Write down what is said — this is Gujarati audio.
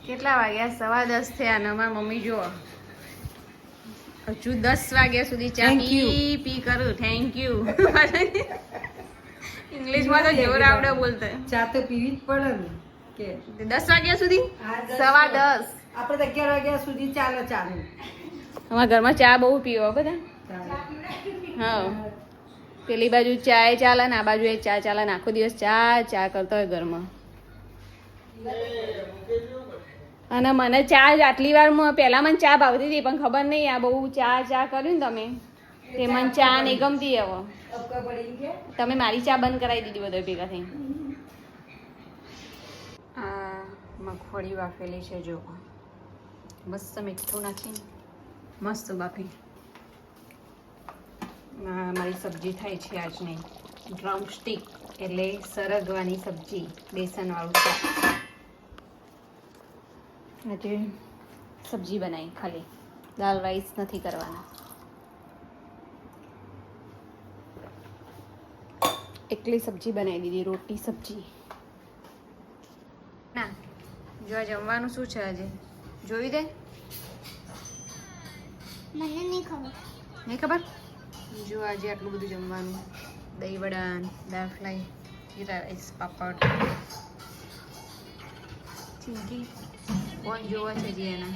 કેટલા વાગ્યા? 10:15 થયા અને અમારી મમ્મી જો હજુ 10 વાગ્યા સુધી ચા પી કરું. Thank you. ઇંગ્લિશમાં તો જોર આવડે બોલતા. ચા તો પીવી જ પડે ને કે 10 વાગ્યા સુધી? 10:15. આપણે 11 વાગ્યા સુધી ચાલે ચાલુ. અમારા ઘરમાં ચા બહુ પીવો બધા. હા, પેલી બાજુ ચા ચાલે ને આ બાજુ એ ચા ચાલે ને આખો દિવસ ચા કરતા હોય ઘરમાં. અને મને ચા આટલી વારમાં પહેલા મને ચા ભાવતી હતી પણ ખબર નહીં આ બહુ ચા કર્યું ને તમે તે મને ચા નહીં ગમતી. હવે તમે મારી ચા બંધ કરાવી દીધી બધા ભેગા થઈ. આ મગફળી બાફેલી છે જો, મસ્ત મીઠું નાખીને મસ્ત બાફી. મારી સબ્જી થાય છે આજની ડ્રમ સ્ટીક એટલે સરગવાની સબ્જી, બેસનવાળું શાક. આજે સબ્જી બનાવી, ખાલી દાલ રાઈસ નથી કરવાના. એકલી સબ્જી બનાવી દીધી, રોટી સબ્જી. ના જો જમવાનું શું છે આજે જોઈ દે. મને નહીં ખબર. નહીં ખબર? જો આજે આટલું બધું જમવાનું: દહીં વડા, દાળ ફ્રાય, જીરા રાઈસ, પાપડ, ચીંકી. કોણ જોવા છે જી એના